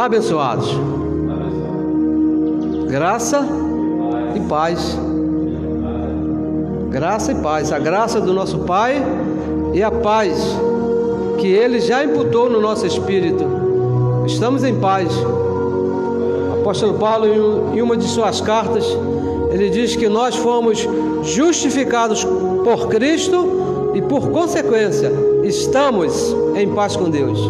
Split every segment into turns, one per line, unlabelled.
Olá, abençoados. Graça e paz. Graça e paz. A graça do nosso Pai e a paz que Ele já imputou no nosso espírito. Estamos em paz. O apóstolo Paulo, em uma de suas cartas, ele diz que nós fomos justificados por Cristo e, por consequência, estamos em paz com Deus.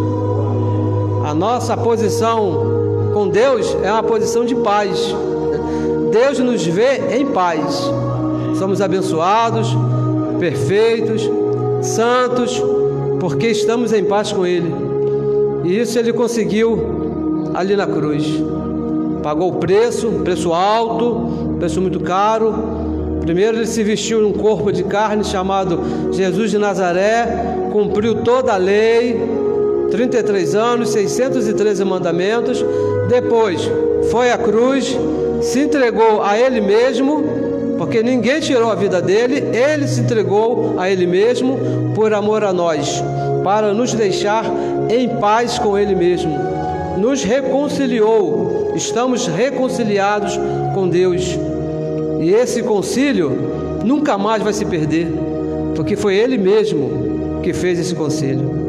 A nossa posição com Deus é uma posição de paz. Deus nos vê em paz. Somos abençoados, perfeitos, santos, porque estamos em paz com Ele. E isso Ele conseguiu ali na cruz. Pagou o preço, preço alto, preço muito caro. Primeiro Ele se vestiu em um corpo de carne chamado Jesus de Nazaré, cumpriu toda a lei, 33 anos, 613 mandamentos. Depois foi à cruz, se entregou a Ele mesmo, porque ninguém tirou a vida dele, Ele se entregou a Ele mesmo por amor a nós, para nos deixar em paz com Ele mesmo. Nos reconciliou, estamos reconciliados com Deus. E esse concílio nunca mais vai se perder, porque foi Ele mesmo que fez esse concílio.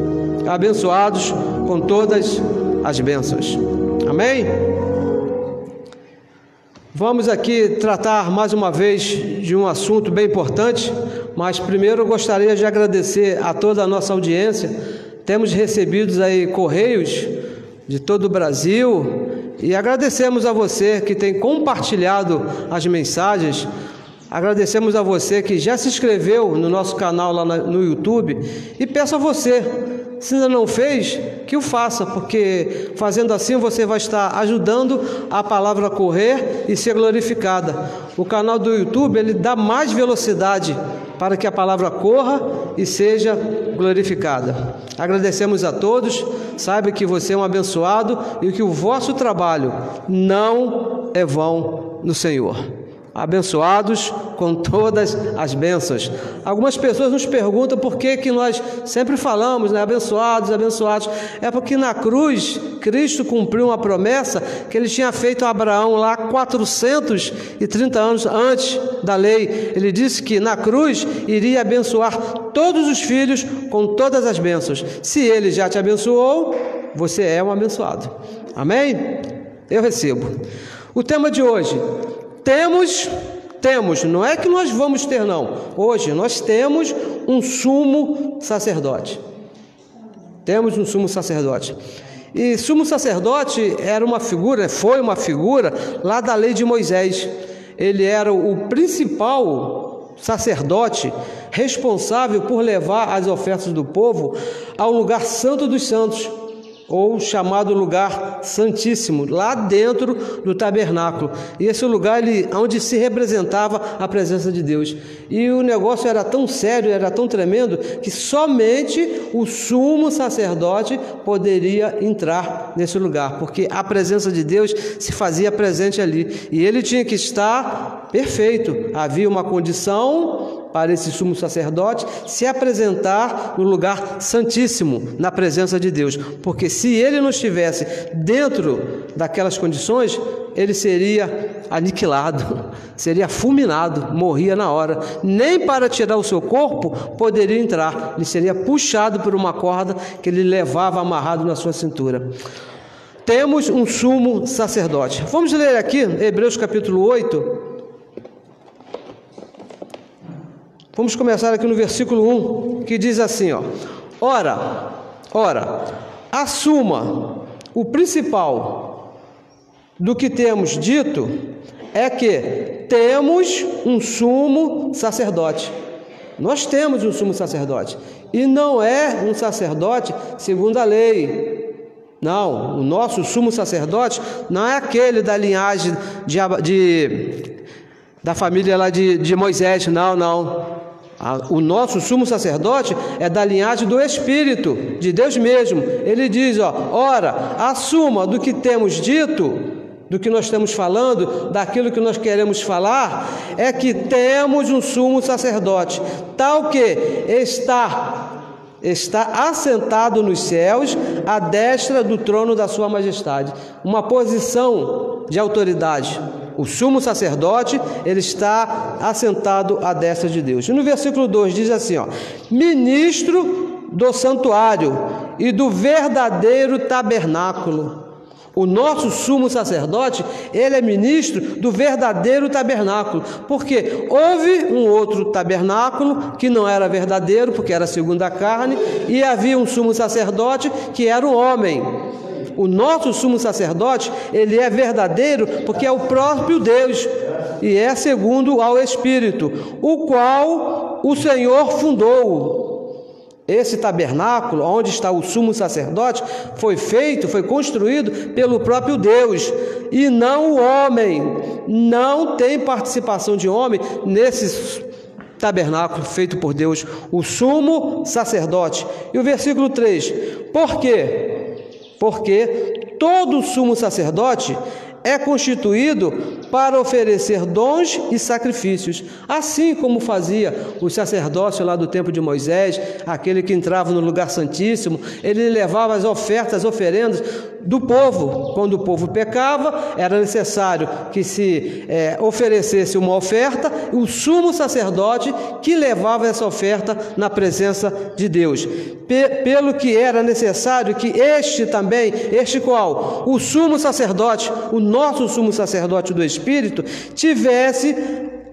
Abençoados com todas as bênçãos. Amém? Vamos aqui tratar mais uma vez de um assunto bem importante, mas primeiro eu gostaria de agradecer a toda a nossa audiência. Temos recebido aí correios de todo o Brasil e agradecemos a você que tem compartilhado as mensagens. Agradecemos a você que já se inscreveu no nosso canal lá no YouTube e peço a você, se ainda não fez, que o faça, porque fazendo assim você vai estar ajudando a palavra a correr e ser glorificada. O canal do YouTube, ele dá mais velocidade para que a palavra corra e seja glorificada. Agradecemos a todos, saiba que você é um abençoado e que o vosso trabalho não é vão no Senhor. Abençoados com todas as bênçãos. Algumas pessoas nos perguntam por que nós sempre falamos, né? Abençoados, abençoados. É porque na cruz, Cristo cumpriu uma promessa que Ele tinha feito a Abraão lá 430 anos antes da lei. Ele disse que na cruz iria abençoar todos os filhos com todas as bênçãos. Se Ele já te abençoou, você é um abençoado. Amém? Eu recebo. O tema de hoje... Temos, não é que nós vamos ter não. Hoje nós temos um sumo sacerdote. Temos um sumo sacerdote. E sumo sacerdote era uma figura, foi uma figura lá da lei de Moisés. Ele era o principal sacerdote responsável por levar as ofertas do povo ao lugar santo dos santos, ou chamado lugar santíssimo, lá dentro do tabernáculo. E esse lugar onde se representava a presença de Deus. E o negócio era tão sério, era tão tremendo, que somente o sumo sacerdote poderia entrar nesse lugar, porque a presença de Deus se fazia presente ali, e ele tinha que estar perfeito. Havia uma condição para esse sumo sacerdote se apresentar no lugar santíssimo, na presença de Deus, porque se ele não estivesse dentro daquelas condições, ele seria aniquilado, seria fulminado, morria na hora. Nem para tirar o seu corpo poderia entrar, ele seria puxado por uma corda que ele levava amarrado na sua cintura. Temos um sumo sacerdote. Vamos ler aqui Hebreus capítulo 8. Vamos começar aqui no versículo 1, que diz assim, ó: Ora, assuma o principal do que temos dito é que temos um sumo sacerdote. Nós temos um sumo sacerdote, e não é um sacerdote segundo a lei. Não, o nosso sumo sacerdote não é aquele da linhagem da família lá de Moisés, não. O nosso sumo sacerdote é da linhagem do Espírito, de Deus mesmo. Ele diz, ora, assuma do que temos dito, do que nós estamos falando, daquilo que nós queremos falar, é que temos um sumo sacerdote, tal que está assentado nos céus, à destra do trono da sua majestade. Uma posição de autoridade. O sumo sacerdote, ele está assentado à destra de Deus. E no versículo 2 diz assim, ministro do santuário e do verdadeiro tabernáculo. O nosso sumo sacerdote, ele é ministro do verdadeiro tabernáculo, porque houve um outro tabernáculo que não era verdadeiro, porque era segundo a carne, e havia um sumo sacerdote que era um homem. O nosso sumo sacerdote, ele é verdadeiro porque é o próprio Deus e é segundo ao Espírito, o qual o Senhor fundou. Esse tabernáculo, onde está o sumo sacerdote, foi construído pelo próprio Deus e não o homem. Não tem participação de homem nesse tabernáculo feito por Deus, o sumo sacerdote. E o versículo 3, por quê? Porque todo sumo sacerdote é constituído para oferecer dons e sacrifícios, assim como fazia o sacerdócio lá do tempo de Moisés, aquele que entrava no lugar santíssimo, ele levava as ofertas, as oferendas do povo. Quando o povo pecava, era necessário que se oferecesse uma oferta, o sumo sacerdote que levava essa oferta na presença de Deus. Pelo que era necessário que este qual? O sumo sacerdote, o nosso sumo sacerdote do Espírito, tivesse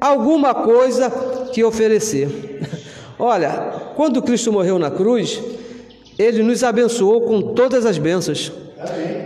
alguma coisa que oferecer. Olha, quando Cristo morreu na cruz, Ele nos abençoou com todas as bênçãos.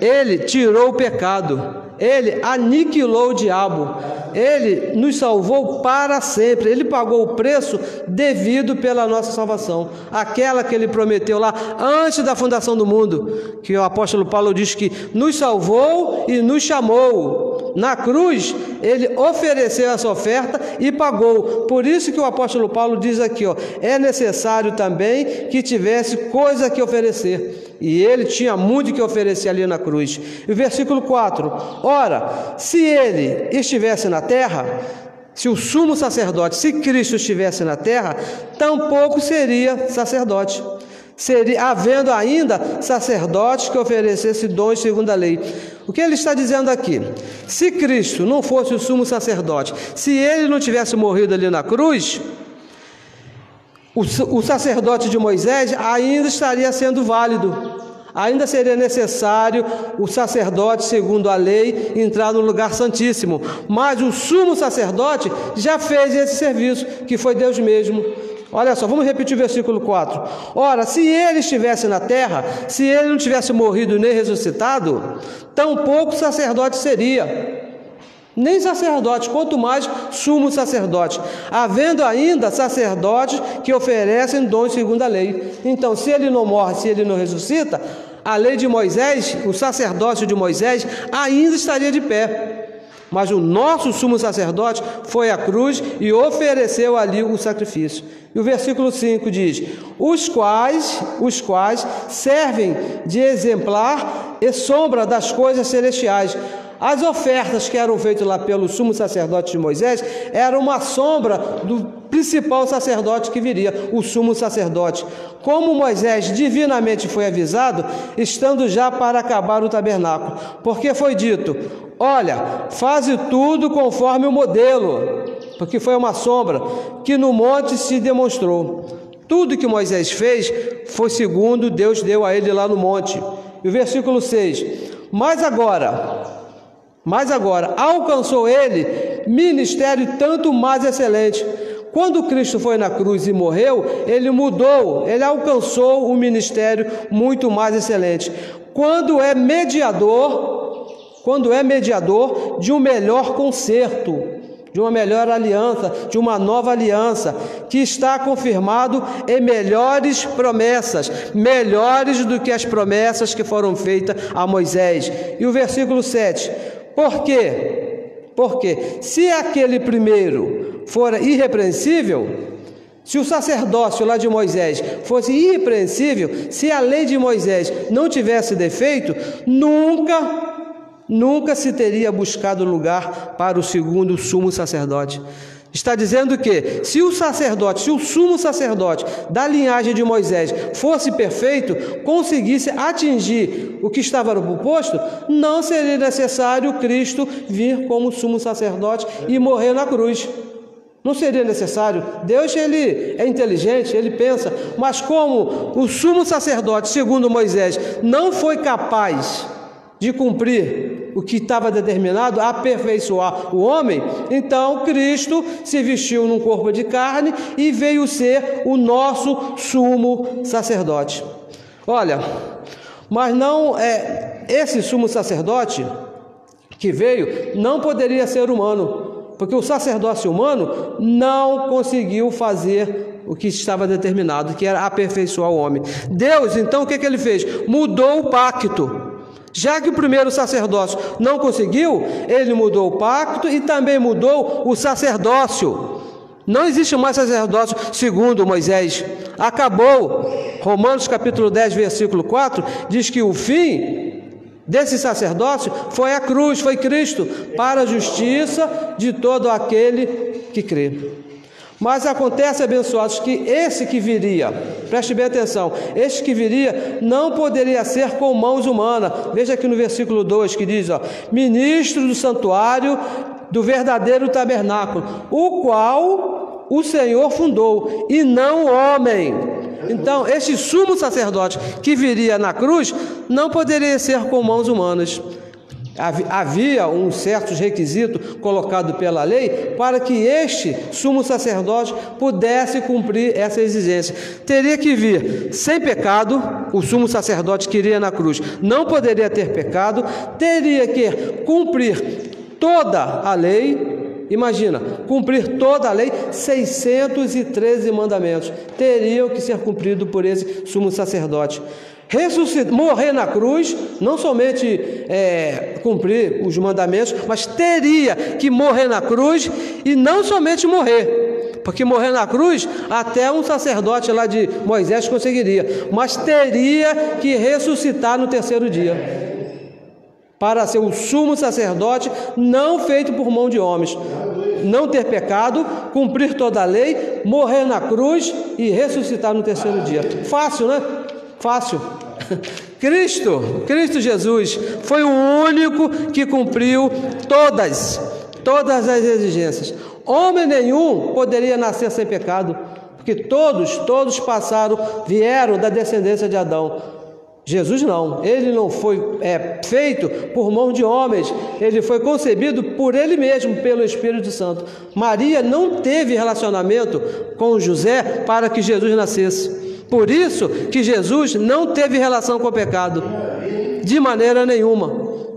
Ele tirou o pecado, Ele aniquilou o diabo, Ele nos salvou para sempre, Ele pagou o preço devido pela nossa salvação, aquela que Ele prometeu lá antes da fundação do mundo, que o apóstolo Paulo diz que nos salvou e nos chamou. Na cruz, Ele ofereceu essa oferta e pagou. Por isso que o apóstolo Paulo diz aqui, é necessário também que tivesse coisa que oferecer. E Ele tinha muito que oferecer ali na cruz. E o versículo 4, ora, se Ele estivesse na terra, se o sumo sacerdote, se Cristo estivesse na terra, tampouco seria sacerdote. Havendo ainda sacerdotes que oferecessem dons segundo a lei. O que ele está dizendo aqui? Se Cristo não fosse o sumo sacerdote, se ele não tivesse morrido ali na cruz, o sacerdote de Moisés ainda estaria sendo válido. Ainda seria necessário o sacerdote, segundo a lei, entrar no lugar santíssimo. Mas o sumo sacerdote já fez esse serviço, que foi Deus mesmo. Olha só, vamos repetir o versículo 4. Ora, se ele estivesse na terra, se ele não tivesse morrido nem ressuscitado, tampouco sacerdote seria. Nem sacerdote, quanto mais sumo sacerdote, havendo ainda sacerdotes que oferecem dons segundo a lei. Então, se ele não morre, se ele não ressuscita, a lei de Moisés, o sacerdócio de Moisés, ainda estaria de pé. Mas o nosso sumo sacerdote foi à cruz e ofereceu ali o sacrifício. E o versículo 5 diz, os quais servem de exemplar e sombra das coisas celestiais. As ofertas que eram feitas lá pelo sumo sacerdote de Moisés eram uma sombra do principal sacerdote que viria, o sumo sacerdote. Como Moisés divinamente foi avisado, estando já para acabar o tabernáculo, porque foi dito, olha, faze tudo conforme o modelo, porque foi uma sombra que no monte se demonstrou. Tudo que Moisés fez foi segundo Deus deu a ele lá no monte. E o versículo 6, mas agora alcançou ele ministério tanto mais excelente. Quando Cristo foi na cruz e morreu, ele alcançou um ministério muito mais excelente. Quando é mediador de um melhor concerto, de uma melhor aliança, de uma nova aliança, que está confirmado em melhores promessas, melhores do que as promessas que foram feitas a Moisés. E o versículo 7, por quê? Porque se aquele primeiro fora irrepreensível, se o sacerdócio lá de Moisés fosse irrepreensível, se a lei de Moisés não tivesse defeito, nunca se teria buscado lugar para o segundo sumo sacerdote. Está dizendo que se o sumo sacerdote da linhagem de Moisés fosse perfeito, conseguisse atingir o que estava no posto, não seria necessário Cristo vir como sumo sacerdote e morrer na cruz. Não seria necessário. Deus, ele é inteligente, ele pensa, mas como o sumo sacerdote, segundo Moisés, não foi capaz de cumprir o que estava determinado, aperfeiçoar o homem, então Cristo se vestiu num corpo de carne e veio ser o nosso sumo sacerdote. Olha, mas não esse sumo sacerdote que veio não poderia ser humano, porque o sacerdócio humano não conseguiu fazer o que estava determinado, que era aperfeiçoar o homem. Deus, então, o que ele fez? Mudou o pacto. Já que o primeiro sacerdócio não conseguiu, ele mudou o pacto e também mudou o sacerdócio. Não existe mais sacerdócio segundo Moisés. Acabou. Romanos capítulo 10, versículo 4, diz que o fim desse sacerdócio foi a cruz, foi Cristo, para a justiça de todo aquele que crê. Mas acontece, abençoados, que esse que viria, preste bem atenção, esse que viria não poderia ser com mãos humanas. Veja aqui no versículo 2 que diz, ministro do santuário do verdadeiro tabernáculo, o qual o Senhor fundou, e não o homem. Então, este sumo sacerdote que viria na cruz não poderia ser com mãos humanas. Havia um certo requisito colocado pela lei para que este sumo sacerdote pudesse cumprir essa exigência. Teria que vir sem pecado, o sumo sacerdote que iria na cruz não poderia ter pecado, teria que cumprir toda a lei. Imagina, cumprir toda a lei, 613 mandamentos teriam que ser cumpridos por esse sumo sacerdote. Morrer na cruz, não somente cumprir os mandamentos, mas teria que morrer na cruz e não somente morrer, porque morrer na cruz até um sacerdote lá de Moisés conseguiria, mas teria que ressuscitar no terceiro dia, para ser o sumo sacerdote não feito por mão de homens, não ter pecado, cumprir toda a lei, morrer na cruz e ressuscitar no terceiro dia. Fácil, né? Fácil. Cristo Jesus foi o único que cumpriu todas as exigências. Homem nenhum poderia nascer sem pecado, porque todos vieram da descendência de Adão. Jesus não, ele não foi feito por mão de homens, ele foi concebido por ele mesmo, pelo Espírito Santo. Maria não teve relacionamento com José para que Jesus nascesse. Por isso que Jesus não teve relação com o pecado, de maneira nenhuma.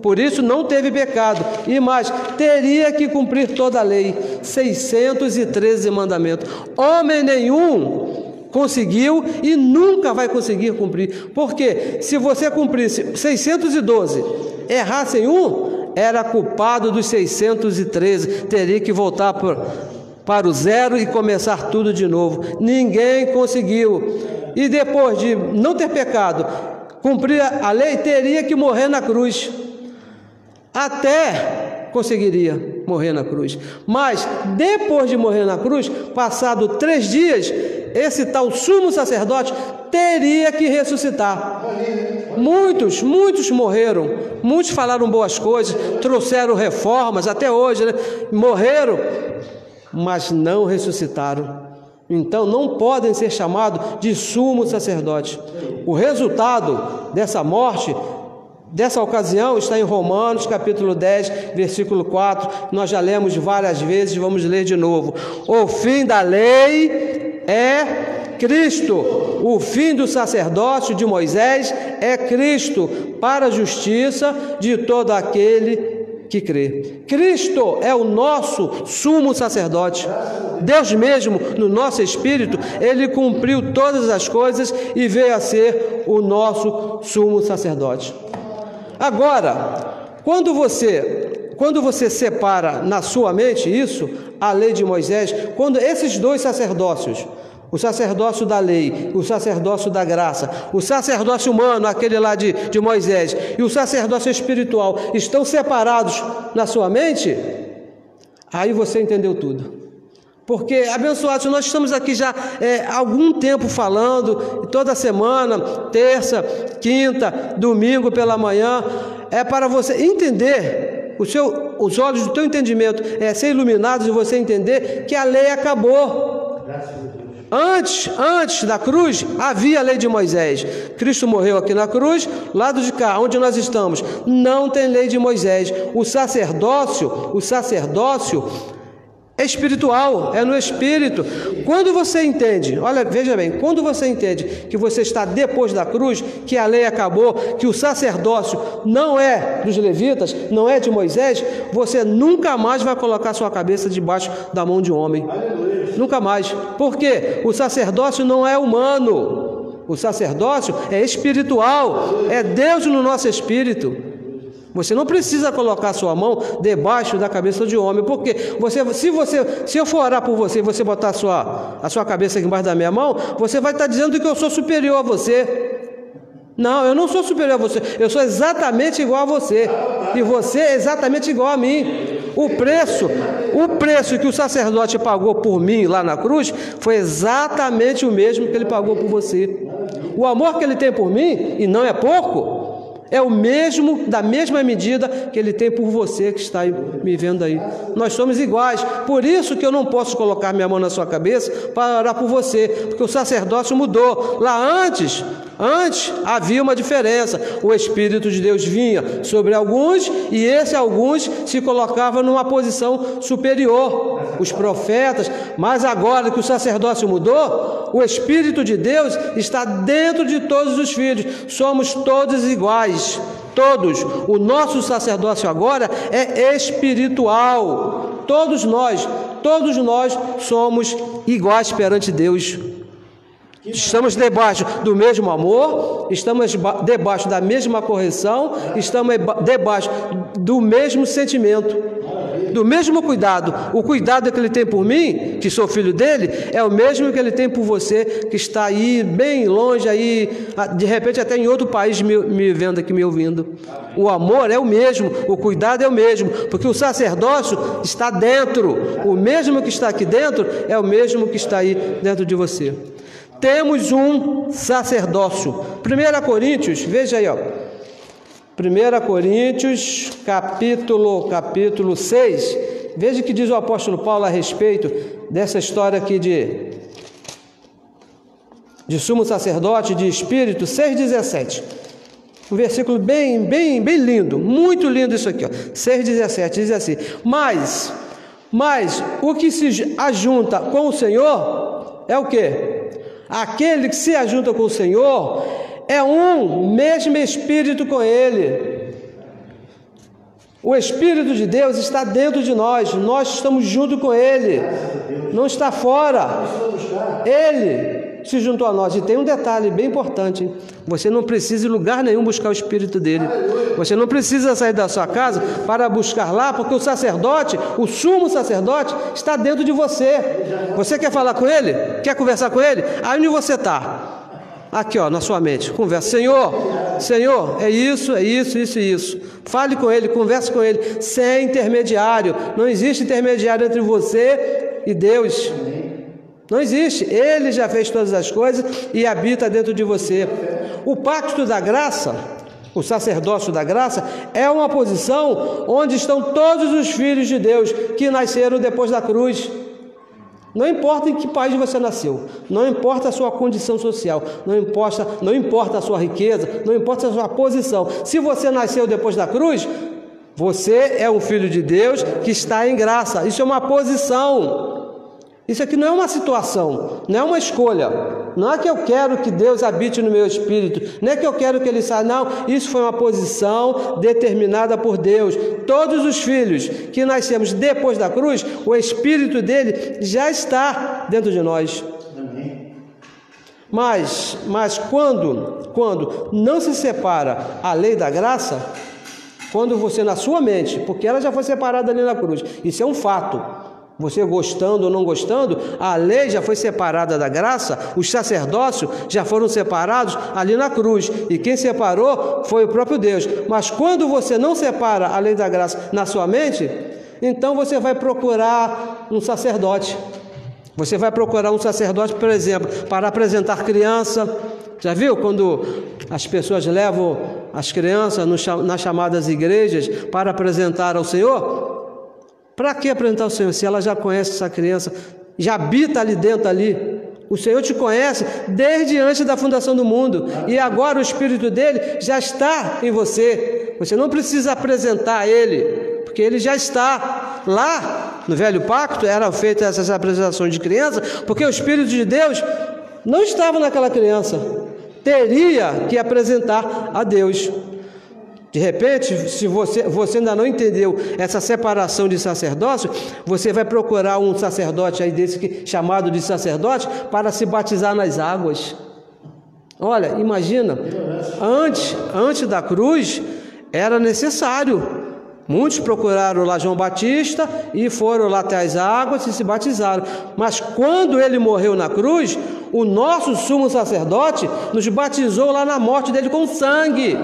Por isso não teve pecado. E mais, teria que cumprir toda a lei, 613 mandamentos. Homem nenhum conseguiu e nunca vai conseguir cumprir. Porque se você cumprisse 612, errasse em um, era culpado dos 613. Teria que voltar para o zero e começar tudo de novo. Ninguém conseguiu. E depois de não ter pecado, cumprir a lei, teria que morrer na cruz. Até conseguiria morrer na cruz. Mas depois de morrer na cruz, passado 3 dias, esse tal sumo sacerdote teria que ressuscitar. Muitos morreram. Muitos falaram boas coisas, trouxeram reformas, até hoje, né? Morreram, mas não ressuscitaram. Então não podem ser chamados de sumo sacerdote. O resultado dessa morte, dessa ocasião, está em Romanos capítulo 10, versículo 4. Nós já lemos várias vezes, vamos ler de novo. O fim da lei é Cristo. O fim do sacerdócio de Moisés é Cristo, para a justiça de todo aquele que crê. Cristo é o nosso sumo sacerdote. Deus mesmo, no nosso espírito, ele cumpriu todas as coisas e veio a ser o nosso sumo sacerdote. Agora, quando você separa na sua mente isso, a lei de Moisés, quando esses dois sacerdócios, o sacerdócio da lei, o sacerdócio da graça, o sacerdócio humano, aquele lá de Moisés, e o sacerdócio espiritual estão separados na sua mente, aí você entendeu tudo. Porque, abençoados, nós estamos aqui já há algum tempo falando, toda semana, terça, quinta, domingo pela manhã, é para você entender, os olhos do teu entendimento ser iluminados e você entender que a lei acabou. Antes da cruz, havia a lei de Moisés. Cristo morreu aqui na cruz, lado de cá, onde nós estamos, não tem lei de Moisés. O sacerdócio é espiritual, é no espírito. Quando você entende, olha, veja bem, quando você entende que você está depois da cruz, que a lei acabou, que o sacerdócio não é dos levitas, não é de Moisés, você nunca mais vai colocar sua cabeça debaixo da mão de um homem. Nunca mais. Por quê? O sacerdócio não é humano. O sacerdócio é espiritual, é Deus no nosso espírito. Você não precisa colocar sua mão debaixo da cabeça de homem, porque se eu for orar por você e você botar a sua cabeça aqui embaixo da minha mão, você vai estar dizendo que eu sou superior a você. Não, eu não sou superior a você, eu sou exatamente igual a você, e você é exatamente igual a mim. O preço que o sacerdote pagou por mim lá na cruz foi exatamente o mesmo que ele pagou por você. O amor que ele tem por mim, e não é pouco, é o mesmo, da mesma medida que ele tem por você que está me vendo aí. Nós somos iguais. Por isso que eu não posso colocar minha mão na sua cabeça para orar por você, porque o sacerdócio mudou. Lá antes havia uma diferença. O Espírito de Deus vinha sobre alguns e esse alguns se colocava numa posição superior, os profetas. Mas agora que o sacerdócio mudou, o Espírito de Deus está dentro de todos os filhos. Somos todos iguais. Todos. O nosso sacerdócio agora é espiritual. Todos nós somos iguais perante Deus. Estamos debaixo do mesmo amor, estamos debaixo da mesma correção, estamos debaixo do mesmo sentimento, do mesmo cuidado. O cuidado que ele tem por mim, que sou filho dele, é o mesmo que ele tem por você, que está aí bem longe, aí, de repente até em outro país me vendo aqui, me ouvindo. O amor é o mesmo, o cuidado é o mesmo, porque o sacerdócio está dentro. O mesmo que está aqui dentro é o mesmo que está aí dentro de você. Temos um sacerdócio. 1 Coríntios, veja aí, ó. 1 Coríntios, capítulo 6. Veja o que diz o apóstolo Paulo a respeito dessa história aqui de sumo sacerdote, de espírito, 6,17. Um versículo bem lindo, muito lindo isso aqui, ó. 6,17, diz assim: Mas o que se ajunta com o Senhor é o quê? Aquele que se ajunta com o Senhor é um mesmo Espírito com Ele. O Espírito de Deus está dentro de nós estamos junto com Ele, não está fora. Ele se juntou a nós. E tem um detalhe bem importante, hein? Você não precisa em lugar nenhum buscar o Espírito dele. Você não precisa sair da sua casa para buscar lá, porque o sacerdote, o sumo sacerdote, está dentro de você. Você quer falar com ele? Quer conversar com ele? Aí onde você está? Aqui, ó, na sua mente. Conversa. Senhor, é isso. Fale com ele, converse com ele, sem intermediário. Não existe intermediário entre você e Deus. Não existe. Ele já fez todas as coisas e habita dentro de você. O pacto da graça, o sacerdócio da graça, é uma posição onde estão todos os filhos de Deus que nasceram depois da cruz. Não importa em que país você nasceu, não importa a sua condição social, não importa a sua riqueza, não importa a sua posição. Se você nasceu depois da cruz, você é um filho de Deus que está em graça. Isso é uma posição. Isso aqui não é uma situação, não é uma escolha. Não é que eu quero que Deus habite no meu espírito, não é que eu quero que Ele saia. Não, isso foi uma posição determinada por Deus. Todos os filhos que nascemos depois da cruz, o Espírito dele já está dentro de nós. Mas quando não se separa a lei da graça, quando você na sua mente, porque ela já foi separada ali na cruz, isso é um fato. Você gostando ou não gostando, a lei já foi separada da graça, os sacerdócios já foram separados ali na cruz, e quem separou foi o próprio Deus. Mas quando você não separa a lei da graça na sua mente, então você vai procurar um sacerdote. Você vai procurar um sacerdote, por exemplo, para apresentar criança. Já viu quando as pessoas levam as crianças nas chamadas igrejas para apresentar ao Senhor? Para que apresentar ao Senhor? Se ela já conhece essa criança, já habita ali dentro ali. O Senhor te conhece desde antes da fundação do mundo. E agora o Espírito dele já está em você. Você não precisa apresentar ele, porque ele já está lá. No Velho Pacto era feita essas apresentações de criança, porque o Espírito de Deus não estava naquela criança. Teria que apresentar a Deus. De repente, se você ainda não entendeu essa separação de sacerdócio, você vai procurar um sacerdote aí desse chamado de sacerdote para se batizar nas águas. Olha, imagina, antes da cruz era necessário. Muitos procuraram lá João Batista e foram lá até as águas e se batizaram. Mas quando ele morreu na cruz, o nosso sumo sacerdote nos batizou lá na morte dele com sangue.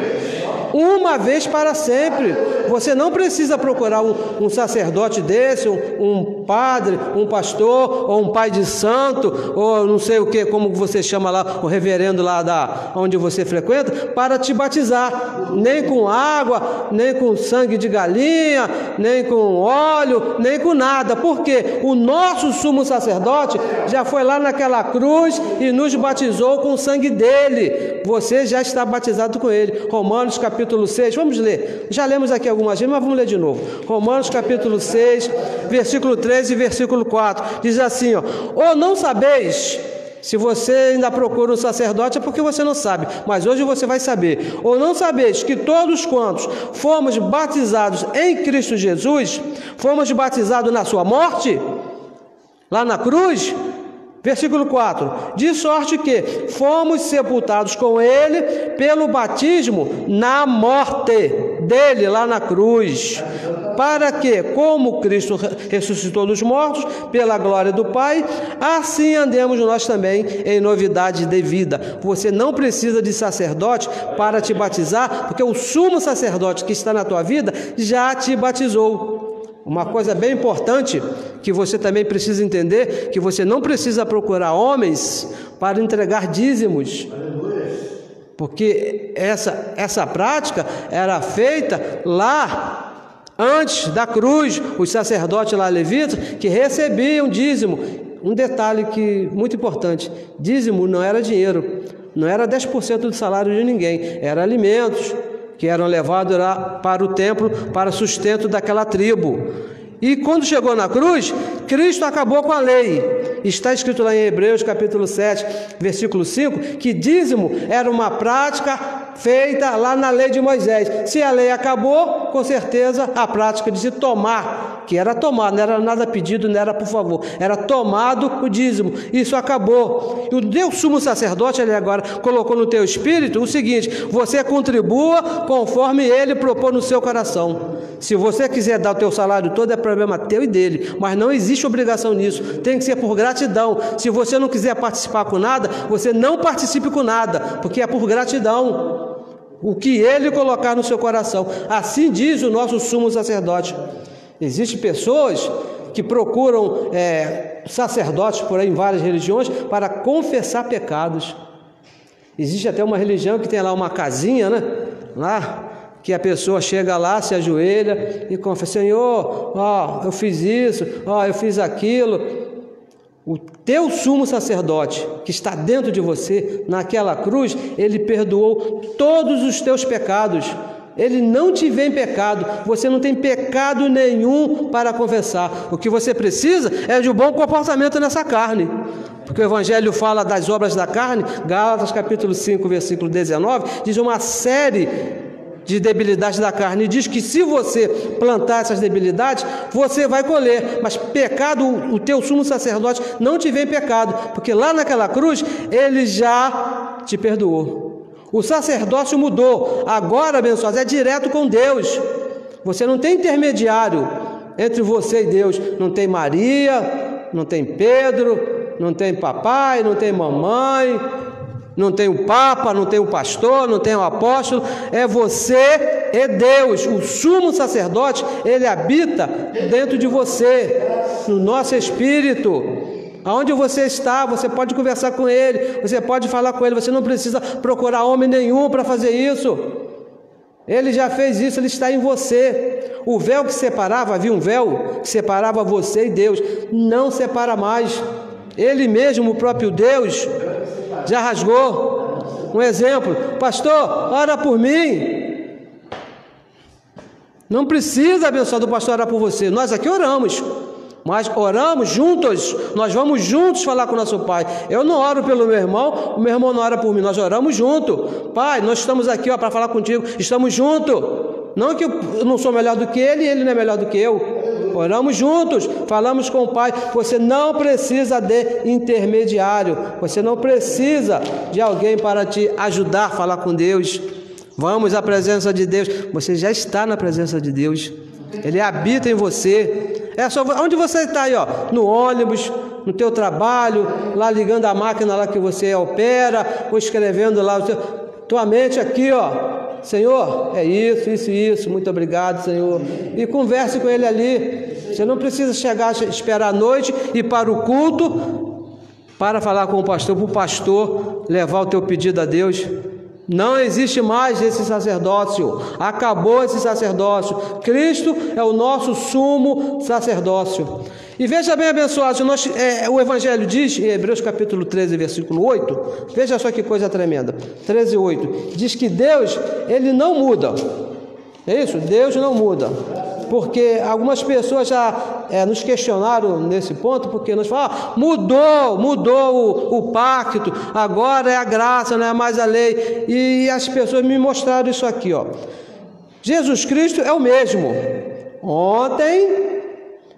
Uma vez para sempre. Você não precisa procurar um sacerdote desse, um padre, um pastor, ou um pai de santo, ou não sei o que, como você chama lá, o reverendo lá onde você frequenta, para te batizar. Nem com água, nem com sangue de galinha, nem com óleo, nem com nada. Porque o nosso sumo sacerdote já foi lá naquela cruz e nos batizou com o sangue dele. Você já está batizado com ele. Romanos capítulo 6, vamos ler. Já lemos aqui algumas vezes, mas vamos ler de novo. Romanos capítulo 6, versículo 13 e versículo 4. Diz assim, ó: ou não sabeis... Se você ainda procura um sacerdote é porque você não sabe, mas hoje você vai saber. Ou não sabeis que todos quantos fomos batizados em Cristo Jesus, fomos batizados na sua morte, lá na cruz? Versículo 4, de sorte que fomos sepultados com ele pelo batismo na morte dele, lá na cruz, para que, como Cristo ressuscitou dos mortos, pela glória do Pai, assim andemos nós também em novidade de vida. Você não precisa de sacerdote para te batizar, porque o sumo sacerdote que está na tua vida já te batizou. Uma coisa bem importante que você também precisa entender, que você não precisa procurar homens para entregar dízimos, porque essa prática era feita lá antes da cruz. Os sacerdotes lá levitas que recebiam dízimo. Um detalhe muito importante: dízimo não era dinheiro, não era 10% do salário de ninguém, era alimentos que eram levados lá para o templo, para sustento daquela tribo. E quando chegou na cruz, Cristo acabou com a lei. Está escrito lá em Hebreus capítulo 7, versículo 5, que dízimo era uma prática feita lá na lei de Moisés. Se a lei acabou, com certeza a prática de se tomar, que era tomar, não era nada pedido, não era por favor, era tomado o dízimo. Isso acabou. E o Deus sumo sacerdote, ele agora colocou no teu espírito o seguinte: você contribua conforme ele propôs no seu coração. Se você quiser dar o teu salário todo, é problema teu e dele, mas não existe obrigação nisso, tem que ser por gratidão. Se você não quiser participar com nada, você não participe com nada, porque é por gratidão. O que ele colocar no seu coração, assim diz o nosso sumo sacerdote. Existem pessoas que procuram sacerdotes por aí em várias religiões para confessar pecados. Existe até uma religião que tem lá uma casinha, né? Lá, que a pessoa chega lá, se ajoelha e confessa: Senhor, eu fiz isso, eu fiz aquilo. O teu sumo sacerdote, que está dentro de você, naquela cruz, ele perdoou todos os teus pecados. Ele não te vê em pecado, você não tem pecado nenhum para confessar. O que você precisa é de um bom comportamento nessa carne, porque o Evangelho fala das obras da carne. Gálatas capítulo 5, versículo 19, diz uma série de debilidades da carne, e diz que se você plantar essas debilidades, você vai colher. Mas pecado, o teu sumo sacerdote não te vê em pecado, porque lá naquela cruz ele já te perdoou. O sacerdócio mudou, agora, abençoados, é direto com Deus. Você não tem intermediário entre você e Deus. Não tem Maria, não tem Pedro, não tem papai, não tem mamãe, não tem o Papa, não tem o pastor, não tem o apóstolo. É você e Deus. O sumo sacerdote, ele habita dentro de você, no nosso espírito. Aonde você está, você pode conversar com Ele, você pode falar com Ele, você não precisa procurar homem nenhum para fazer isso. Ele já fez isso, Ele está em você. O véu que separava, havia um véu que separava você e Deus, não separa mais. Ele mesmo, o próprio Deus, já rasgou. Um exemplo: pastor, ora por mim. Não precisa, abençoado, do pastor orar por você. Nós aqui oramos, mas oramos juntos. Nós vamos juntos falar com o nosso Pai. Eu não oro pelo meu irmão, o meu irmão não ora por mim. Nós oramos junto. Pai, nós estamos aqui para falar contigo. Estamos juntos. Não que eu não sou melhor do que ele e ele não é melhor do que eu. Oramos juntos, falamos com o Pai. Você não precisa de intermediário. Você não precisa de alguém para te ajudar a falar com Deus. Vamos à presença de Deus. Você já está na presença de Deus. Ele habita em você. É só onde você está aí, ó, no ônibus, no teu trabalho, lá ligando a máquina lá que você opera, ou escrevendo lá tua mente aqui, ó. Senhor, é isso, muito obrigado, Senhor. E converse com Ele ali. Você não precisa esperar a noite e ir para o culto para falar com o pastor, para o pastor levar o teu pedido a Deus. Não existe mais esse sacerdócio. Acabou esse sacerdócio. Cristo é o nosso sumo sacerdócio. E veja bem, abençoado, o Evangelho diz, em Hebreus capítulo 13, versículo 8, veja só que coisa tremenda, 13, 8, diz que Deus, Ele não muda. É isso? Deus não muda. Porque algumas pessoas já nos questionaram nesse ponto, porque nós falamos, mudou o pacto, agora é a graça, não é mais a lei. E as pessoas me mostraram isso aqui, ó. Jesus Cristo é o mesmo ontem,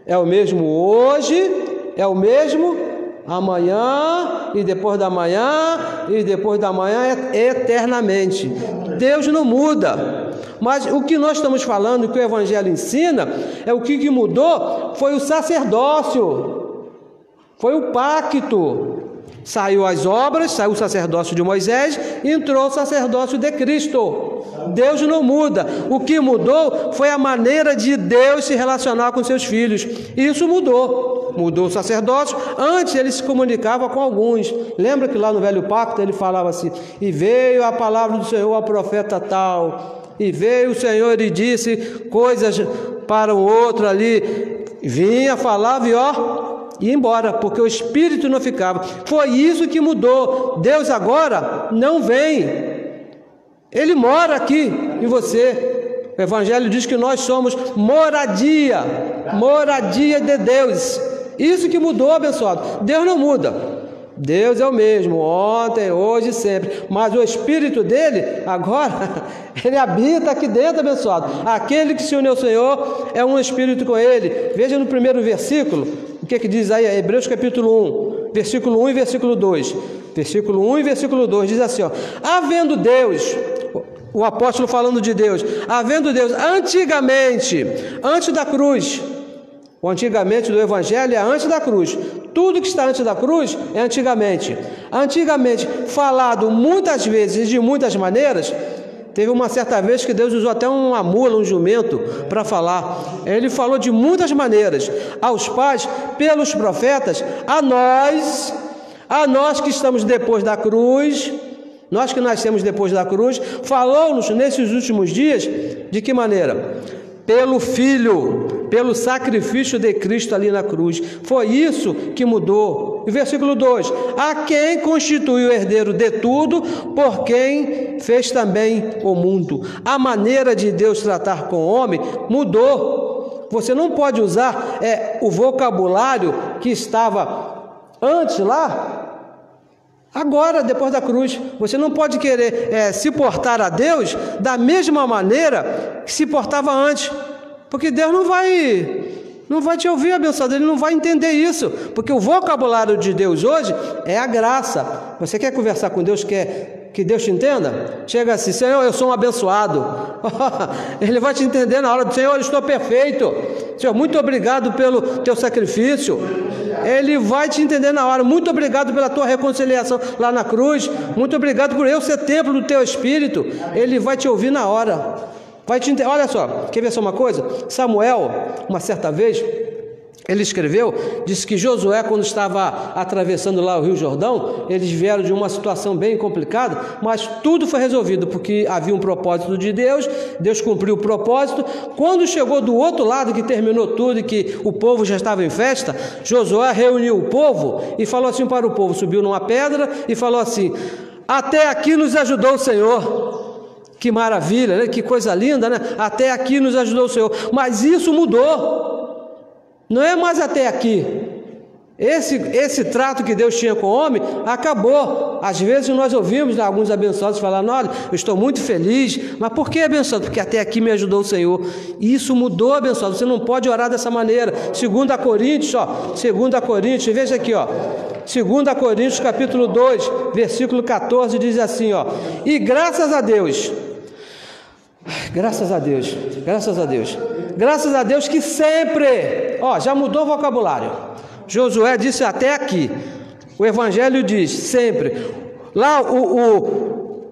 é o mesmo hoje, é o mesmo amanhã, e depois da manhã, e depois da manhã, eternamente. Deus não muda. Mas o que nós estamos falando, o que o Evangelho ensina, é o que mudou foi o sacerdócio, foi o pacto. Saiu as obras, saiu o sacerdócio de Moisés, entrou o sacerdócio de Cristo. Deus não muda. O que mudou foi a maneira de Deus se relacionar com seus filhos. Isso mudou. Mudou o sacerdócio. Antes ele se comunicava com alguns. Lembra que lá no Velho Pacto ele falava assim: e veio a palavra do Senhor ao profeta tal. E veio o Senhor e disse coisas para o outro ali. Vinha, falava e ia embora, porque o Espírito não ficava. Foi isso que mudou. Deus agora não vem. Ele mora aqui em você. O Evangelho diz que nós somos moradia de Deus. Isso que mudou, abençoado. Deus não muda. Deus é o mesmo, ontem, hoje e sempre. Mas o Espírito dele, agora, ele habita aqui dentro, abençoado. Aquele que se uniu ao Senhor é um Espírito com ele. Veja no primeiro versículo, o que diz aí, Hebreus capítulo 1, versículo 1 e versículo 2. Versículo 1 e versículo 2 diz assim, ó: havendo Deus, o apóstolo falando de Deus, havendo Deus antigamente, antes da cruz. O antigamente do Evangelho é antes da cruz. Tudo que está antes da cruz é antigamente. Antigamente, falado muitas vezes, de muitas maneiras. Teve uma certa vez que Deus usou até uma mula, um jumento para falar. Ele falou de muitas maneiras. Aos pais, pelos profetas, a nós que estamos depois da cruz, nós que nascemos depois da cruz, falou-nos nesses últimos dias, de que maneira? Pelo Filho, pelo sacrifício de Cristo ali na cruz. Foi isso que mudou. E versículo 2: a quem constituiu o herdeiro de tudo, por quem fez também o mundo. A maneira de Deus tratar com o homem mudou. Você não pode usar o vocabulário que estava antes lá, agora, depois da cruz. Você não pode querer se portar a Deus da mesma maneira que se portava antes, porque Deus não vai te ouvir, abençoado. Ele não vai entender isso, porque o vocabulário de Deus hoje é a graça. Você quer conversar com Deus, quer que Deus te entenda? Chega assim: Senhor, eu sou um abençoado. Ele vai te entender na hora do: Senhor, eu estou perfeito. Senhor, muito obrigado pelo teu sacrifício. Ele vai te entender na hora. Muito obrigado pela tua reconciliação lá na cruz. Muito obrigado por eu ser templo do teu Espírito. Ele vai te ouvir na hora. Vai te entender. Olha só, quer ver só uma coisa? Samuel, uma certa vez, Ele escreveu, disse que Josué, quando estava atravessando lá o Rio Jordão, eles vieram de uma situação bem complicada, mas tudo foi resolvido, porque havia um propósito de Deus, Deus cumpriu o propósito. Quando chegou do outro lado, que terminou tudo e que o povo já estava em festa, Josué reuniu o povo e falou assim para o povo, subiu numa pedra e falou assim: até aqui nos ajudou o Senhor. Que maravilha, né? Que coisa linda, né? Até aqui nos ajudou o Senhor, mas isso mudou. Não é mais até aqui. Esse trato que Deus tinha com o homem acabou. Às vezes nós ouvimos alguns abençoados falando: olha, eu estou muito feliz. Mas por que abençoado? Porque até aqui me ajudou o Senhor. Isso mudou, abençoado. Você não pode orar dessa maneira. 2 Coríntios, 2 Coríntios, veja aqui, 2 Coríntios capítulo 2, versículo 14, diz assim, e graças a Deus que sempre, já mudou o vocabulário. Josué disse até aqui, o Evangelho diz sempre. Lá o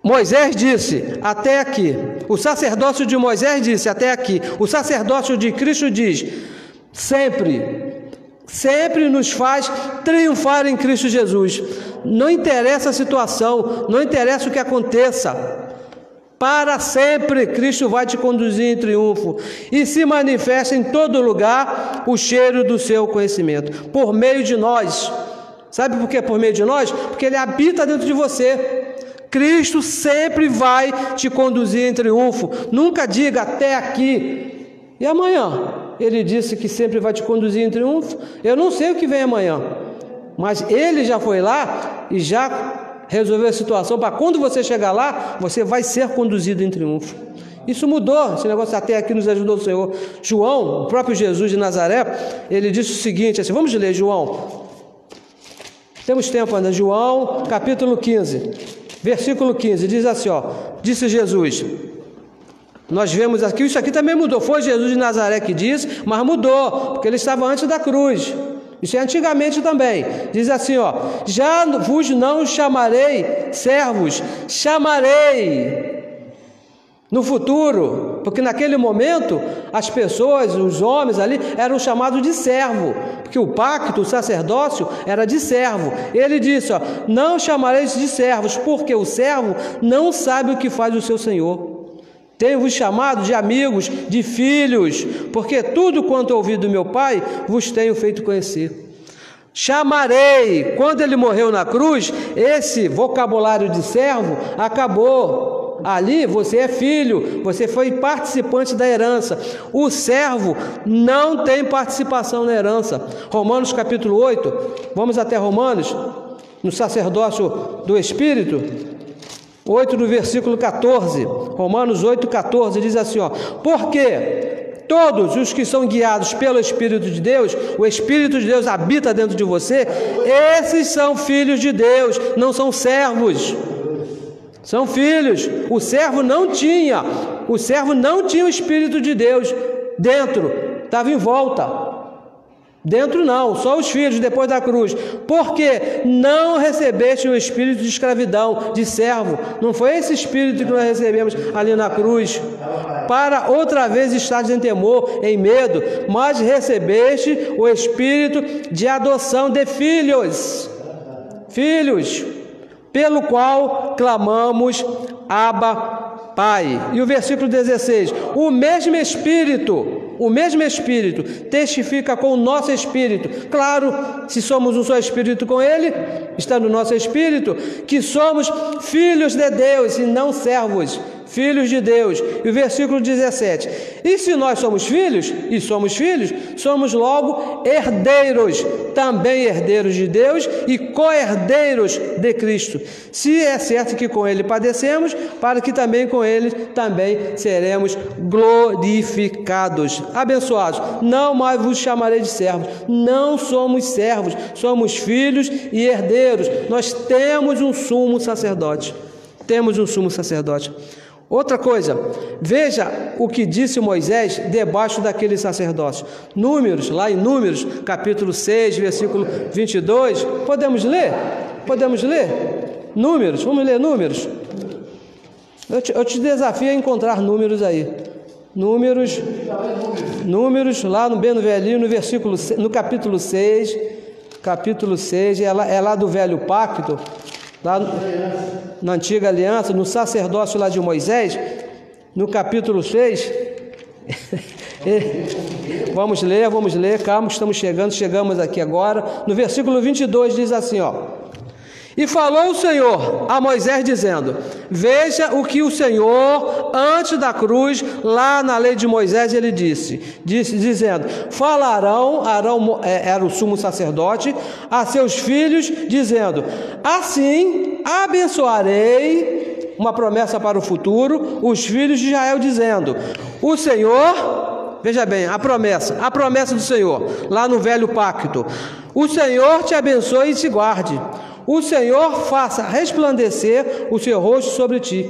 Moisés disse até aqui, o sacerdócio de Moisés disse até aqui, o sacerdócio de Cristo diz sempre nos faz triunfar em Cristo Jesus. Não interessa a situação, não interessa o que aconteça, para sempre Cristo vai te conduzir em triunfo e se manifesta em todo lugar o cheiro do seu conhecimento, por meio de nós. Sabe por que por meio de nós? Porque Ele habita dentro de você. Cristo sempre vai te conduzir em triunfo. Nunca diga até aqui e amanhã. Ele disse que sempre vai te conduzir em triunfo. Eu não sei o que vem amanhã, mas Ele já foi lá e já resolver a situação, para quando você chegar lá, você vai ser conduzido em triunfo. Isso mudou, esse negócio até aqui nos ajudou o Senhor. João, o próprio Jesus de Nazaré, ele disse o seguinte, assim, vamos ler João, temos tempo ainda, João capítulo 15, versículo 15, diz assim, disse Jesus, nós vemos aqui, isso aqui também mudou, foi Jesus de Nazaré que disse, mas mudou, porque ele estava antes da cruz. Isso é antigamente também. Diz assim, já vos não chamarei servos, chamarei no futuro, porque naquele momento as pessoas, os homens ali eram chamados de servo, porque o pacto, o sacerdócio era de servo. Ele disse, não chamareis de servos, porque o servo não sabe o que faz o seu senhor. Tenho-vos chamado de amigos, de filhos, porque tudo quanto ouvi do meu Pai, vos tenho feito conhecer. Chamarei. Quando ele morreu na cruz, esse vocabulário de servo acabou. Ali você é filho, você foi participante da herança. O servo não tem participação na herança. Romanos capítulo 8, vamos até Romanos, no sacerdócio do Espírito. 8 no versículo 14, Romanos 8, 14, diz assim, porque todos os que são guiados pelo Espírito de Deus, o Espírito de Deus habita dentro de você, esses são filhos de Deus, não são servos, são filhos. O servo não tinha o Espírito de Deus dentro, estava em volta. Dentro não, só os filhos depois da cruz. Porque não recebeste o espírito de escravidão, de servo. Não foi esse espírito que nós recebemos ali na cruz, para outra vez estares em temor, em medo, mas recebeste o espírito de adoção de filhos, pelo qual clamamos, Abba, Pai. E o versículo 16, o mesmo Espírito testifica com o nosso Espírito, claro, se somos um só Espírito com Ele, está no nosso Espírito, que somos filhos de Deus e não servos, filhos de Deus. E o versículo 17, e se nós somos filhos, somos logo herdeiros, também herdeiros de Deus e co-herdeiros de Cristo, se é certo que com Ele padecemos, para que também com Ele também seremos glorificados. Abençoados, não mais vos chamarei de servos, não somos servos, somos filhos e herdeiros. Nós temos um sumo sacerdote, Outra coisa, veja o que disse Moisés debaixo daquele sacerdócio. Números, lá em Números, capítulo 6, versículo 22. Podemos ler? Números, vamos ler Números. Eu te desafio a encontrar Números aí. Números, lá no bem no velhinho, no capítulo 6, é lá do velho pacto, lá na antiga aliança, no sacerdócio lá de Moisés, no capítulo 6, vamos ler, calma, chegamos aqui agora, no versículo 22 diz assim, ó: e falou o Senhor a Moisés dizendo, veja o que o Senhor, antes da cruz, lá na lei de Moisés, ele disse dizendo, falarão, Arão era o sumo sacerdote, a seus filhos, dizendo, assim abençoarei, uma promessa para o futuro, os filhos de Israel, dizendo, o Senhor, veja bem, a promessa do Senhor, lá no velho pacto, o Senhor te abençoe e te guarde, o Senhor faça resplandecer o seu rosto sobre ti,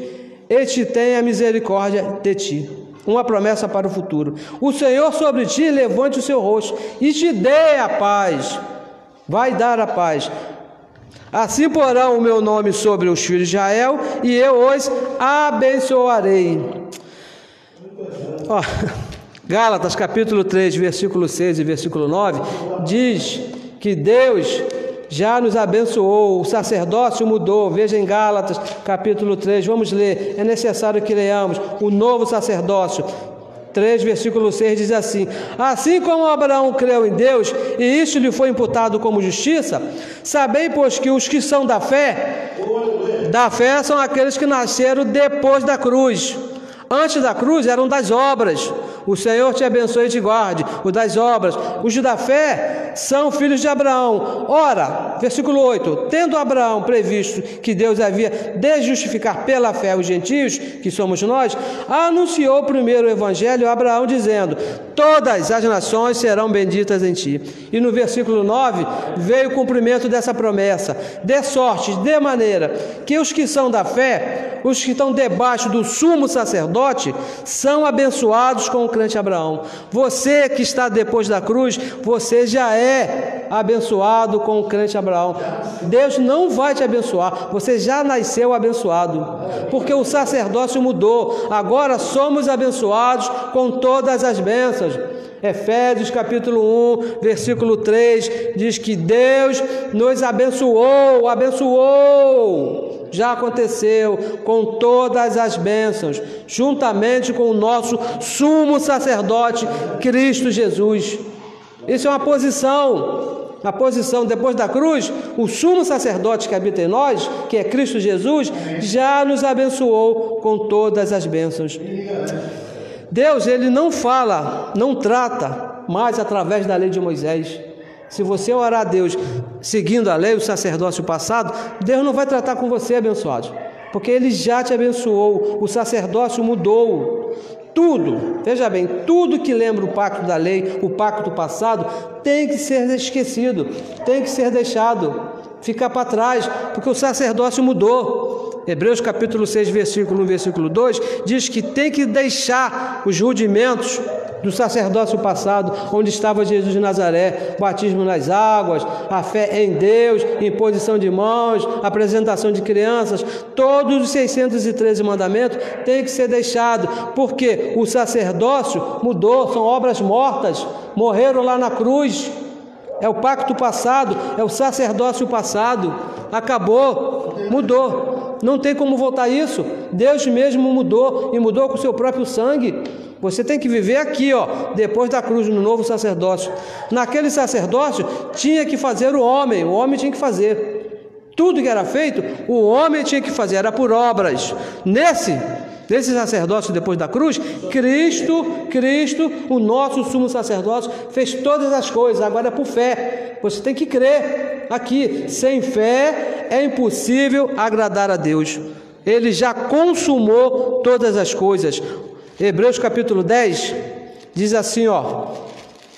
e te tenha misericórdia de ti. Uma promessa para o futuro. O Senhor sobre ti levante o seu rosto e te dê a paz. Vai dar a paz. Assim porão o meu nome sobre os filhos de Israel, e eu os abençoarei. Ó, Gálatas capítulo 3, versículo 6 e versículo 9, diz que Deus já nos abençoou, o sacerdócio mudou. Veja em Gálatas capítulo 3, vamos ler, é necessário que leamos o novo sacerdócio. 3, versículo 6 diz assim, assim como Abraão creu em Deus, e isto lhe foi imputado como justiça, sabei, pois, que os que são da fé são aqueles que nasceram depois da cruz. Antes da cruz eram das obras. O Senhor te abençoe e te guarde. Os das obras. Os da fé são filhos de Abraão. Ora, versículo 8, tendo Abraão previsto que Deus havia de justificar pela fé os gentios, que somos nós, anunciou primeiro o evangelho a Abraão, dizendo, todas as nações serão benditas em ti. E no versículo 9, veio o cumprimento dessa promessa, de sorte, de maneira, que os que são da fé, os que estão debaixo do sumo sacerdote, são abençoados com o crente Abraão. Você que está depois da cruz, você já é abençoado com o crente Abraão. Deus não vai te abençoar, você já nasceu abençoado, porque o sacerdócio mudou. Agora somos abençoados com todas as bênçãos. Efésios capítulo 1, versículo 3, diz que Deus nos abençoou, já aconteceu, com todas as bênçãos, juntamente com o nosso sumo sacerdote, Cristo Jesus. Isso é uma posição. A posição depois da cruz, o sumo sacerdote que habita em nós, que é Cristo Jesus, já nos abençoou com todas as bênçãos. Deus, ele não fala, não trata mais através da lei de Moisés. Se você orar a Deus seguindo a lei, o sacerdócio passado, Deus não vai tratar com você, abençoado, porque ele já te abençoou, o sacerdócio mudou. Tudo, veja bem, tudo que lembra o pacto da lei, o pacto passado, tem que ser esquecido, tem que ser deixado, ficar para trás, porque o sacerdócio mudou. Hebreus capítulo 6, versículo 1, versículo 2, diz que tem que deixar os rudimentos do sacerdócio passado, onde estava Jesus de Nazaré, batismo nas águas, a fé em Deus, imposição de mãos, apresentação de crianças, todos os 613 mandamentos têm que ser deixados, porque o sacerdócio mudou, são obras mortas, morreram lá na cruz. É o pacto passado, é o sacerdócio passado, acabou, mudou, não tem como voltar isso. Deus mesmo mudou, e mudou com o seu próprio sangue. Você tem que viver aqui, ó, depois da cruz, no novo sacerdócio. Naquele sacerdócio tinha que fazer o homem tinha que fazer. Tudo que era feito, o homem tinha que fazer, era por obras. Nesse sacerdócio depois da cruz, Cristo, o nosso sumo sacerdócio, fez todas as coisas, agora é por fé. Você tem que crer aqui. Sem fé é impossível agradar a Deus. Ele já consumou todas as coisas. Hebreus capítulo 10 diz assim, ó,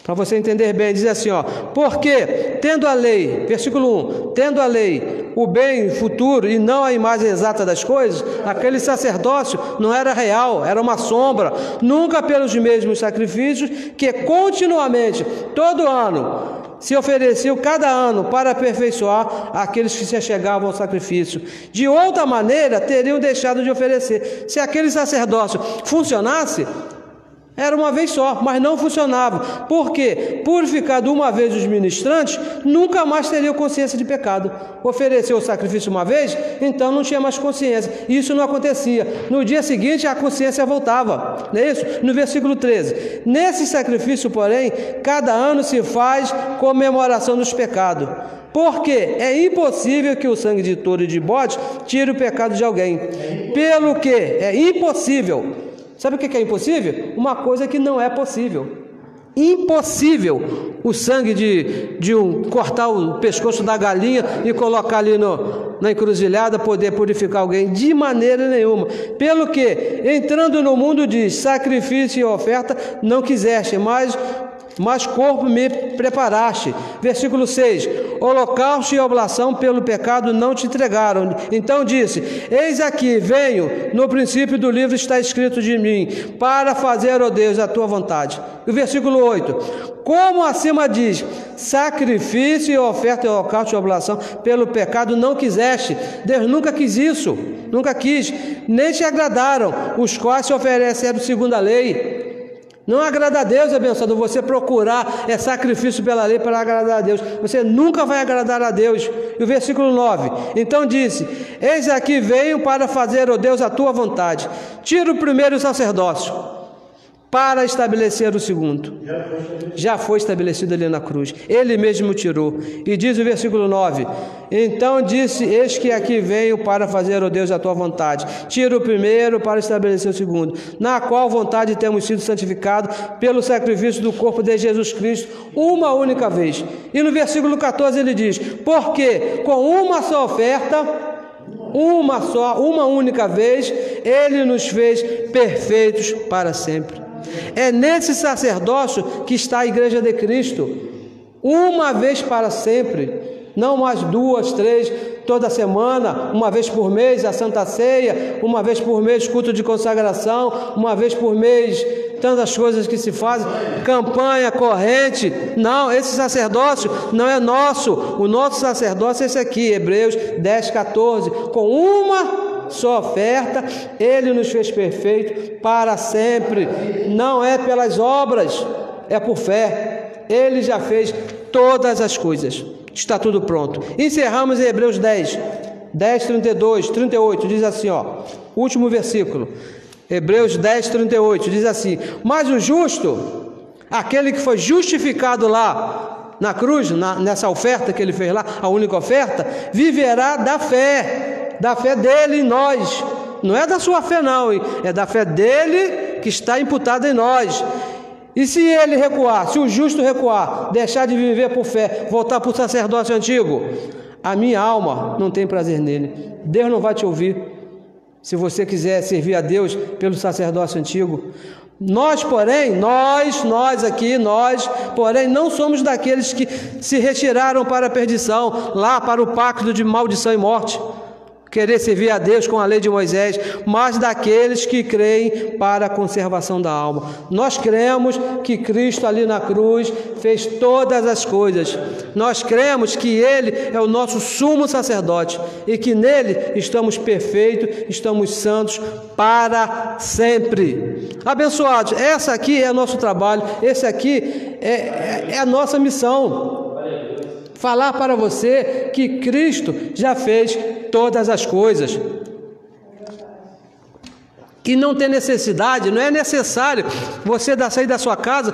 para você entender bem, diz assim, ó, porque tendo a lei, versículo 1, tendo a lei o bem futuro e não a imagem exata das coisas, aquele sacerdócio não era real, era uma sombra, nunca pelos mesmos sacrifícios que continuamente, todo ano, se ofereciam cada ano para aperfeiçoar aqueles que se achegavam ao sacrifício. De outra maneira, teriam deixado de oferecer. Se aquele sacerdócio funcionasse, Era uma vez só, mas não funcionava. Por quê? Purificado uma vez os ministrantes, nunca mais teriam consciência de pecado. Ofereceu o sacrifício uma vez, então não tinha mais consciência. Isso não acontecia. No dia seguinte, a consciência voltava. Não é isso? No versículo 13. Nesse sacrifício, porém, cada ano se faz comemoração dos pecados. Porque é impossível que o sangue de touro e de bode tire o pecado de alguém. Pelo que é impossível. Sabe o que é impossível? Uma coisa que não é possível. Impossível o sangue cortar o pescoço da galinha e colocar ali na encruzilhada, poder purificar alguém, de maneira nenhuma. Pelo que, entrando no mundo, diz: sacrifício e oferta não quiseste, mas corpo me preparaste. Versículo 6: holocausto e oblação pelo pecado não te entregaram. Então disse: eis aqui, venho, no princípio do livro está escrito de mim, para fazer, ó Deus, a tua vontade. E o versículo 8: como acima diz: sacrifício e oferta e holocausto e oblação pelo pecado não quiseste. Deus nunca quis isso, nunca quis, nem te agradaram, os quais se ofereceram segundo a lei. Não agrada a Deus, abençoado, você procurar sacrifício pela lei para agradar a Deus. Você nunca vai agradar a Deus. E o versículo 9: então disse: eis aqui venho para fazer, ó Deus, a tua vontade. Tira o primeiro sacerdócio para estabelecer o segundo. Já foi estabelecido ali na cruz. Ele mesmo tirou. E diz o versículo 9: então disse: eis que aqui venho para fazer, ó Deus, a tua vontade. Tira o primeiro para estabelecer o segundo, na qual vontade temos sido santificados pelo sacrifício do corpo de Jesus Cristo uma única vez. E no versículo 14 ele diz: porque com uma só oferta, uma única vez, ele nos fez perfeitos para sempre. É nesse sacerdócio que está a igreja de Cristo, uma vez para sempre, não mais 2, 3, toda semana, uma vez por mês a Santa Ceia, uma vez por mês culto de consagração, uma vez por mês tantas coisas que se fazem, campanha, corrente. Não, esse sacerdócio não é nosso. O nosso sacerdócio é esse aqui, Hebreus 10, 14, com uma só oferta, ele nos fez perfeito para sempre. Não é pelas obras, é por fé. Ele já fez todas as coisas. Está tudo pronto. Encerramos em Hebreus 10, 32, 38. Diz assim, último versículo. Hebreus 10, 38. Diz assim: mas o justo, aquele que foi justificado lá na cruz, nessa oferta que ele fez lá, a única oferta, viverá da fé dele em nós. Não é da sua fé não, hein? É da fé dele que está imputada em nós. E se ele recuar, se o justo recuar, deixar de viver por fé, voltar para o sacerdócio antigo, a minha alma não tem prazer nele. Deus não vai te ouvir se você quiser servir a Deus pelo sacerdócio antigo. Nós, porém, nós, porém, não somos daqueles que se retiraram para a perdição, lá para o pacto de maldição e morte, querer servir a Deus com a lei de Moisés, mas daqueles que creem para a conservação da alma. Nós cremos que Cristo ali na cruz fez todas as coisas. Nós cremos que Ele é o nosso sumo sacerdote e que nele estamos perfeitos, estamos santos para sempre. Abençoados, essa aqui é nosso trabalho, esse aqui é a nossa missão. Falar para você que Cristo já fez todas as coisas. Que não tem necessidade, não é necessário você sair da sua casa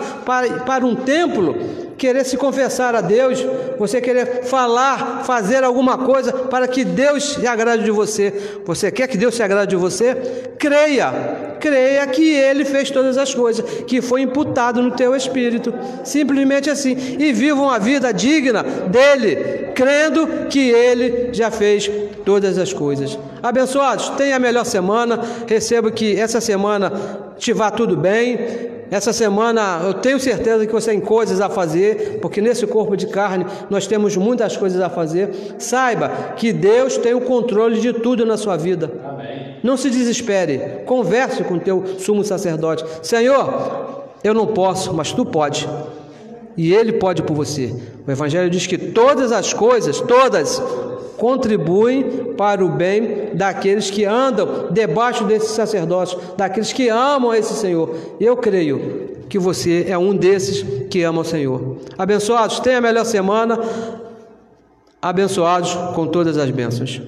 para um templo, querer se confessar a Deus, você querer falar, fazer alguma coisa para que Deus se agrade de você. Você quer que Deus se agrade de você? Creia que Ele fez todas as coisas, que foi imputado no teu espírito, simplesmente assim, e viva uma vida digna dEle, crendo que Ele já fez todas as coisas. Abençoados, tenha a melhor semana, recebo que essa semana te vá tudo bem. Essa semana eu tenho certeza que você tem coisas a fazer, porque nesse corpo de carne nós temos muitas coisas a fazer. Saiba que Deus tem o controle de tudo na sua vida. Amém. Não se desespere, converse com o teu sumo sacerdote. Senhor, eu não posso, mas Tu pode. e Ele pode por você. O Evangelho diz que todas as coisas, todas, contribuem para o bem daqueles que andam debaixo desse sacerdócio, daqueles que amam esse Senhor. Eu creio que você é um desses que ama o Senhor. Abençoados, tenha a melhor semana, abençoados com todas as bênçãos.